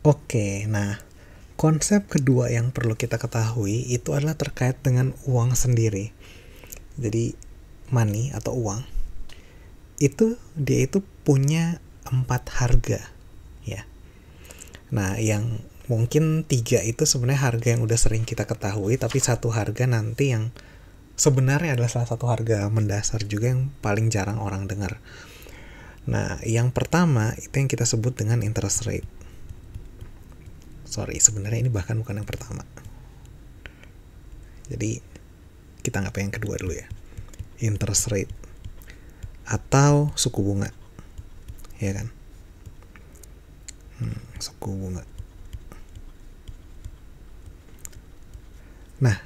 Oke, nah konsep kedua yang perlu kita ketahui itu adalah terkait dengan uang sendiri. Jadi money atau uang itu dia itu punya 4 harga ya. Nah yang mungkin 3 itu sebenarnya harga yang udah sering kita ketahui, tapi satu harga nanti yang sebenarnya adalah salah satu harga mendasar juga yang paling jarang orang dengar. Nah yang pertama itu yang kita sebut dengan interest rate. Sorry, sebenarnya ini bahkan bukan yang pertama. Jadi kita anggap yang kedua dulu ya. Interest rate atau suku bunga. Ya kan? Suku bunga. Nah,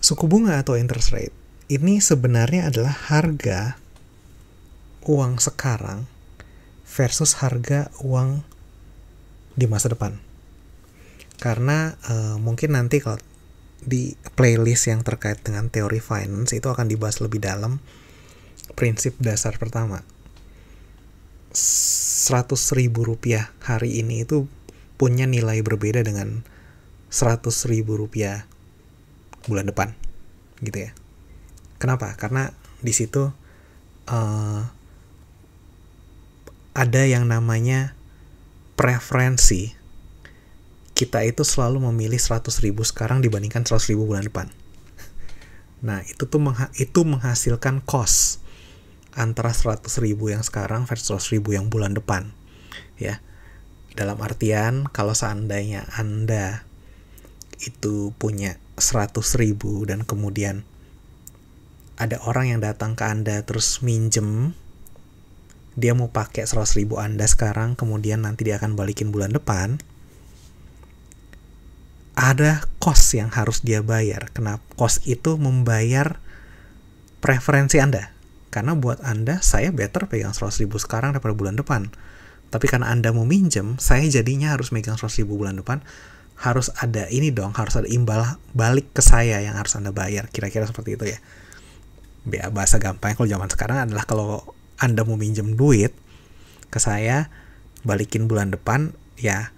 suku bunga atau interest rate ini sebenarnya adalah harga uang sekarang versus harga uang di masa depan. Karena mungkin nanti kalau di playlist yang terkait dengan teori finance itu akan dibahas lebih dalam prinsip dasar pertama. 100.000 rupiah hari ini itu punya nilai berbeda dengan 100.000 rupiah bulan depan, gitu ya. Kenapa? Karena di situ ada yang namanya preferensi. Kita itu selalu memilih 100.000 sekarang dibandingkan 100.000 bulan depan. Nah, itu menghasilkan cost antara 100.000 yang sekarang versus 100.000 yang bulan depan. Ya. Dalam artian kalau seandainya Anda itu punya 100.000 dan kemudian ada orang yang datang ke Anda terus minjem, dia mau pakai 100.000 Anda sekarang, kemudian nanti dia akan balikin bulan depan, ada cost yang harus dia bayar. Kenapa? Cost itu membayar preferensi Anda. Karena buat Anda, saya better pegang 100.000 sekarang daripada bulan depan. Tapi karena Anda mau minjem, saya jadinya harus megang 100.000 bulan depan. Harus ada ini dong, harus ada imbal balik ke saya yang harus Anda bayar. Kira-kira seperti itu ya. Bahasa gampangnya kalau zaman sekarang adalah kalau Anda mau minjem duit ke saya, balikin bulan depan, ya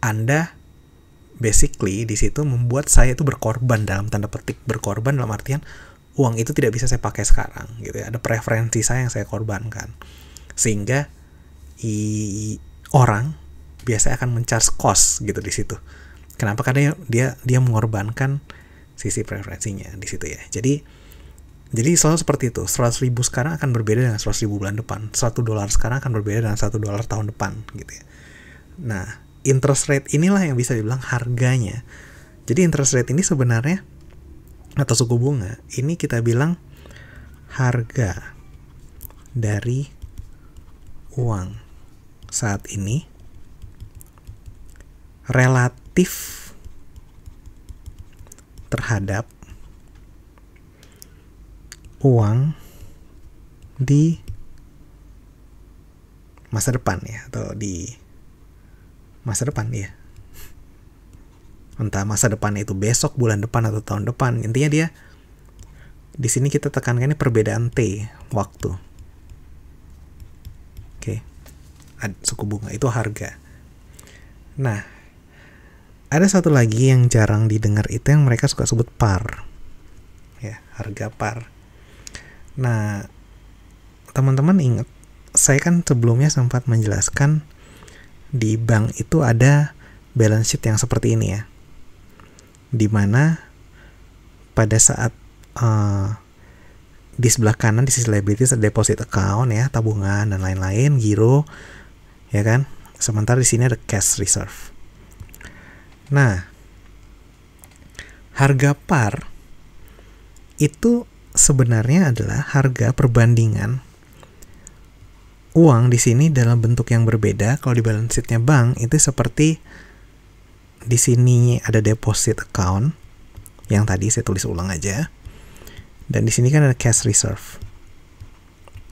Anda basically di situ membuat saya itu berkorban, dalam tanda petik berkorban dalam artian uang itu tidak bisa saya pakai sekarang gitu ya. Ada preferensi saya yang saya korbankan. Sehingga orang biasanya akan men-charge cost gitu di situ. Kenapa? Karena dia mengorbankan sisi preferensinya di situ ya. Jadi selalu seperti itu. 100.000 sekarang akan berbeda dengan 100.000 bulan depan. $1 sekarang akan berbeda dengan $1 tahun depan gitu ya. Nah, interest rate inilah yang bisa dibilang harganya. Jadi interest rate ini sebenarnya atau suku bunga ini kita bilang harga dari uang saat ini relatif terhadap uang di masa depan ya, atau di masa depan ya. Entah masa depan itu besok, bulan depan, atau tahun depan. Intinya dia di sini kita tekankan ini perbedaan T waktu. Oke. Suku bunga itu harga. Nah, ada satu lagi yang jarang didengar itu yang mereka suka sebut par. Ya, harga par. Nah, teman-teman ingat, saya kan sebelumnya sempat menjelaskan di bank itu ada balance sheet yang seperti ini ya, dimana pada saat di sebelah kanan di sisi liabilities ada deposit account ya, tabungan dan lain-lain, giro ya kan, sementara di sini ada cash reserve. Nah, harga par itu sebenarnya adalah harga perbandingan uang di sini dalam bentuk yang berbeda. Kalau di balance sheet-nya bank itu seperti di sini ada deposit account yang tadi saya tulis ulang aja, dan di sini kan ada cash reserve.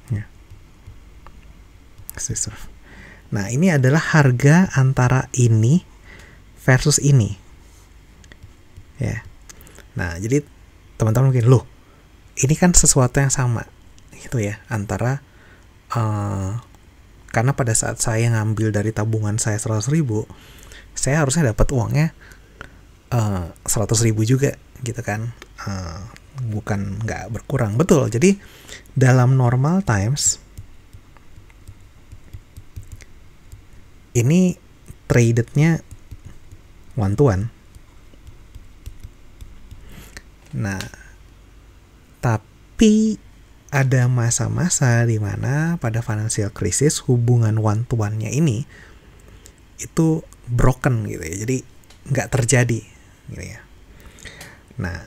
Ya. Cash reserve. Nah, ini adalah harga antara ini versus ini. Ya. Nah, jadi teman-teman mungkin, loh, ini kan sesuatu yang sama gitu ya, antara Karena pada saat saya ngambil dari tabungan saya 100.000, saya harusnya dapat uangnya 100.000 juga gitu kan, bukan nggak berkurang. Betul. Jadi dalam normal times ini tradednya one to one. Nah, tapi ada masa-masa di mana pada financial crisis hubungan one to one-nya ini itu broken gitu ya. Jadi nggak terjadi gitu ya. Nah,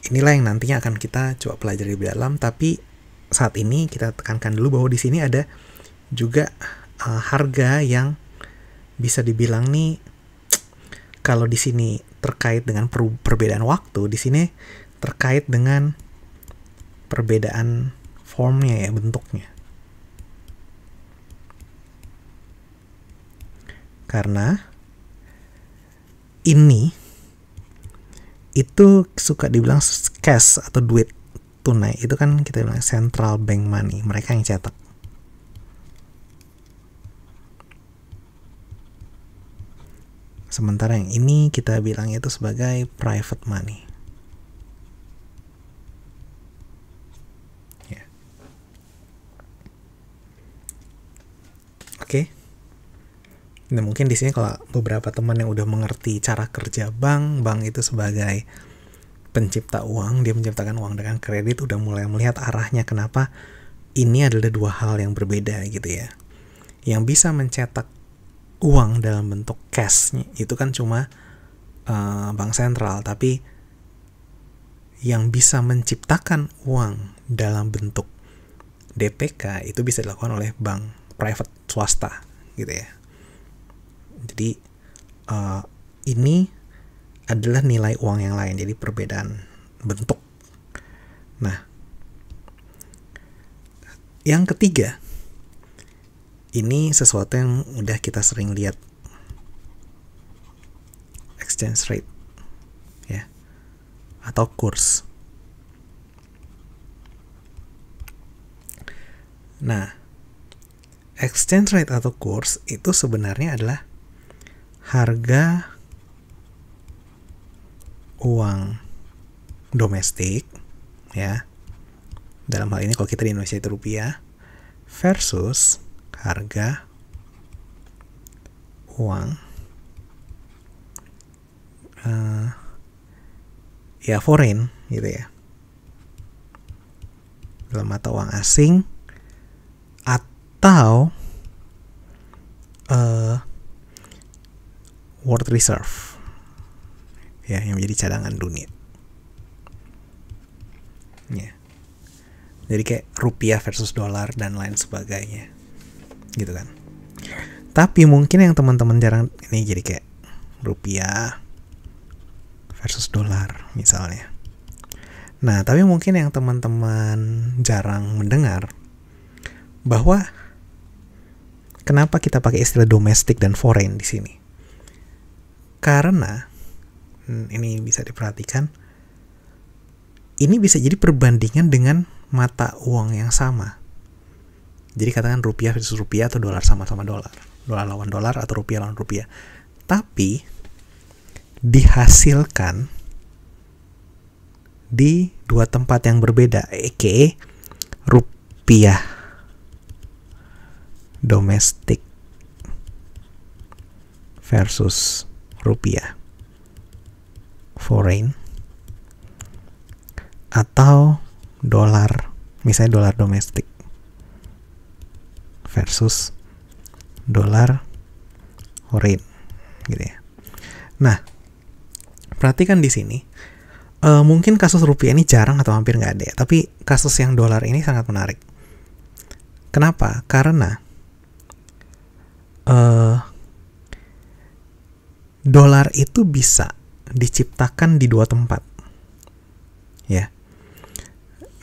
inilah yang nantinya akan kita coba pelajari lebih dalam, tapi saat ini kita tekankan dulu bahwa di sini ada juga harga yang bisa dibilang nih, kalau di sini terkait dengan perbedaan waktu, di sini terkait dengan perbedaan formnya ya, bentuknya. Karena ini itu suka dibilang cash atau duit tunai, itu kan kita bilang central bank money, mereka yang cetak. Sementara yang ini kita bilang itu sebagai private money. Ya. Oke. Nah, mungkin di sini kalau beberapa teman yang udah mengerti cara kerja bank itu sebagai pencipta uang, dia menciptakan uang dengan kredit, udah mulai melihat arahnya kenapa ini adalah dua hal yang berbeda gitu ya. Yang bisa mencetak uang dalam bentuk cash itu kan cuma bank sentral, tapi yang bisa menciptakan uang dalam bentuk DPK itu bisa dilakukan oleh bank private swasta gitu ya. Jadi ini adalah nilai uang yang lain, jadi perbedaan bentuk. Nah, yang ketiga, ini sesuatu yang udah kita sering lihat, exchange rate ya, atau kurs. Nah, exchange rate atau kurs itu sebenarnya adalah harga uang domestik ya. Dalam hal ini kalau kita di Indonesia itu rupiah versus harga uang ya foreign gitu ya, dalam mata uang asing atau world reserve ya, yang menjadi cadangan dunia ya. Jadi kayak rupiah versus dolar dan lain sebagainya gitu kan. Tapi mungkin yang teman-teman jarang ini jadi kayak rupiah versus dolar misalnya. Nah, tapi mungkin yang teman-teman jarang mendengar bahwa kenapa kita pakai istilah domestik dan foreign di sini. Karena ini bisa diperhatikan, ini bisa jadi perbandingan dengan mata uang yang sama. Jadi katakan rupiah versus rupiah atau dolar sama-sama dolar. Dolar lawan dolar atau rupiah lawan rupiah. Tapi dihasilkan di dua tempat yang berbeda, aka rupiah domestik versus rupiah foreign, atau dolar, misalnya dolar domestik versus dolar foreign gitu ya. Nah, perhatikan di sini, mungkin kasus rupiah ini jarang atau hampir nggak ada ya, tapi kasus yang dolar ini sangat menarik. Kenapa? Karena dolar itu bisa diciptakan di dua tempat ya.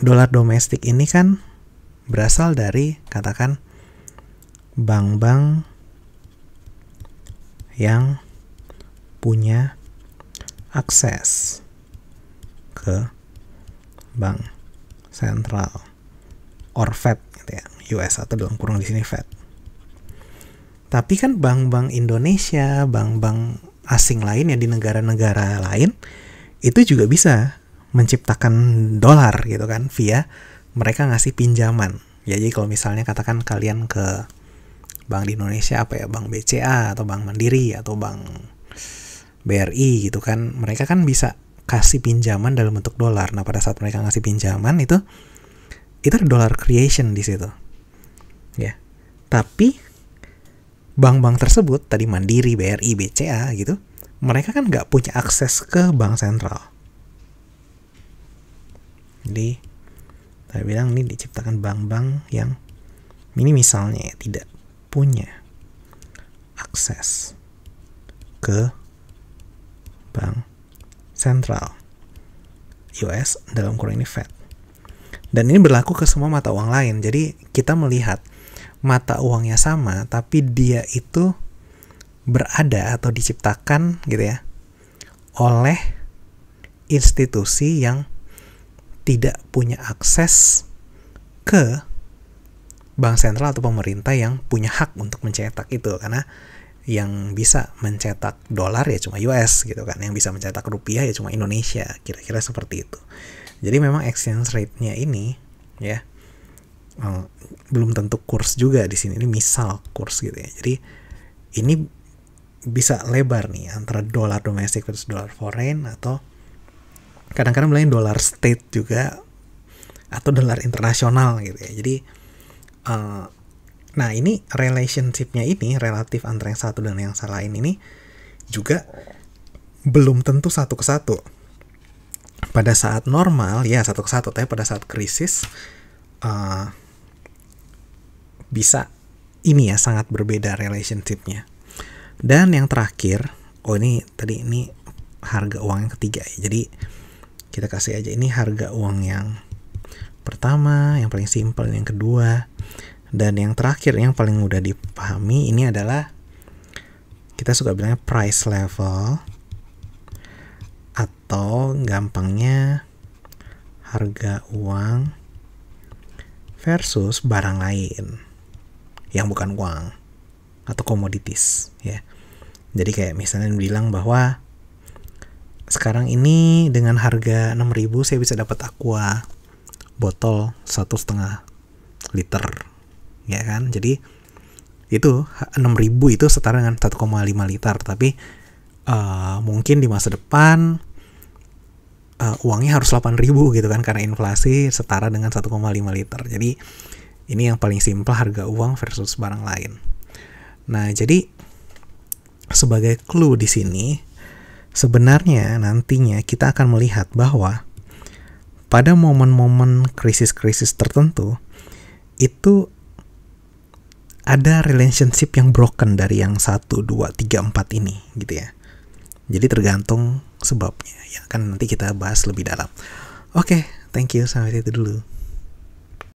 Dolar domestik ini kan berasal dari katakan bank-bank yang punya akses ke bank sentral or Fed gitu ya, US atau dalam kurung di sini Fed Tapi kan bank-bank Indonesia, bank-bank asing lain yang di negara-negara lain itu juga bisa menciptakan dolar gitu kan via mereka ngasih pinjaman. Ya, jadi kalau misalnya katakan kalian ke bank di Indonesia apa ya, bank BCA atau bank Mandiri atau bank BRI gitu kan, mereka kan bisa kasih pinjaman dalam bentuk dolar. Nah, pada saat mereka ngasih pinjaman itu ada dollar creation di situ. Ya. Tapi bank-bank tersebut tadi Mandiri, BRI, BCA gitu, mereka kan nggak punya akses ke bank sentral. Jadi saya bilang ini diciptakan bank-bank yang ini misalnya tidak punya akses ke bank sentral US, dalam kurung ini Fed. Dan ini berlaku ke semua mata uang lain. Jadi kita melihat mata uangnya sama, tapi dia itu berada atau diciptakan gitu ya oleh institusi yang tidak punya akses ke bank sentral atau pemerintah yang punya hak untuk mencetak itu, karena yang bisa mencetak dolar ya cuma US gitu kan, yang bisa mencetak rupiah ya cuma Indonesia, kira-kira seperti itu. Jadi memang exchange rate-nya ini ya belum tentu kurs juga di sini, ini misal kurs gitu ya. Jadi ini bisa lebar nih antara dolar domestik versus dolar foreign, atau kadang-kadang bilangnya dolar state juga, atau dolar internasional gitu ya. Jadi nah ini relationship-nya ini, relatif antara yang satu dan yang lain ini juga belum tentu satu ke satu. Pada saat normal ya satu ke satu, tapi pada saat krisis bisa ini ya sangat berbeda relationship-nya. Dan yang terakhir, ini tadi ini harga uang yang ketiga ya. Jadi kita kasih aja ini harga uang yang pertama, yang paling simpel, yang kedua, dan yang terakhir yang paling mudah dipahami ini adalah kita suka bilangnya price level, atau gampangnya harga uang versus barang lain yang bukan uang atau commodities ya. Jadi kayak misalnya bilang bahwa sekarang ini dengan harga 6.000 saya bisa dapat aqua botol 1,5 liter ya kan. Jadi itu 6.000 itu setara dengan 1,5 liter, tapi mungkin di masa depan uangnya harus 8.000 gitu kan, karena inflasi setara dengan 1,5 liter. Jadi ini yang paling simpel, harga uang versus barang lain. Nah, jadi sebagai clue di sini sebenarnya nantinya kita akan melihat bahwa pada momen-momen krisis-krisis tertentu itu ada relationship yang broken dari yang 1, 2, 3, 4 ini gitu ya. Jadi tergantung sebabnya ya kan, nanti kita bahas lebih dalam. Oke, thank you, sampai situ dulu.